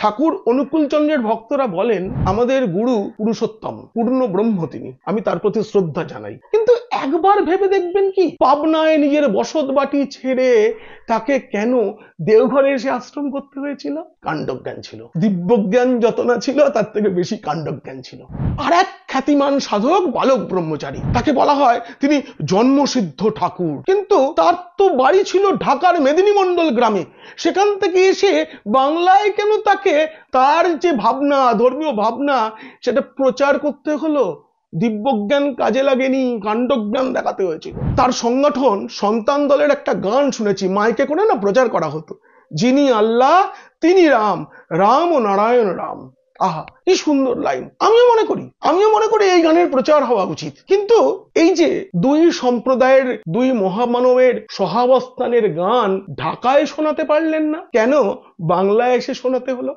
ঠাকুর অনুকূলচন্দ্রের ভক্তরা বলেন আমাদের গুরু পুরুষোত্তম, পূর্ণ ব্রহ্ম তিনি, আমি তার প্রতি শ্রদ্ধা জানাই। কিন্তু একবার ভেবে দেখবেন কি, পাবনায় নিজের বসত বাটি ছেড়ে তাকে কেন দেওঘরে এসে আশ্রম করতে হয়েছিল? কাণ্ডজ্ঞান ছিল। দিব্যজ্ঞান যত না ছিল তার থেকে বেশি কাণ্ডজ্ঞান ছিল। আর এক খ্যাতিমান সাধক বালক ব্রহ্মচারী, তাকে বলা হয় তিনি জন্মসিদ্ধ ঠাকুর, কিন্তু তার তো বাড়ি ছিল ঢাকার মেদিনীমণ্ডল গ্রামে। সেখান থেকে এসে বাংলায় কেন তাকে তার যে ভাবনা, ধর্মীয় ভাবনা, সেটা প্রচার করতে হলো? দিব্যজ্ঞান কাজে লাগেনি, কাণ্ডজ্ঞান দেখাতে হয়েছিল। তার সংগঠন সন্তান দলের একটা গান শুনেছি, মাইকে করে না প্রচার করা হতো, যিনি আল্লাহ তিনি রাম, রাম ও নারায়ণ রাম। আহা, কি সুন্দর লাইন। আমিও মনে করি এই গানের প্রচার হওয়া উচিত। কিন্তু এই যে দুই সম্প্রদায়ের, দুই মহামানবের সহাবস্থানের গান ঢাকায় শোনাতে পারলেন না, কেন বাংলায় এসে শোনাতে হলো?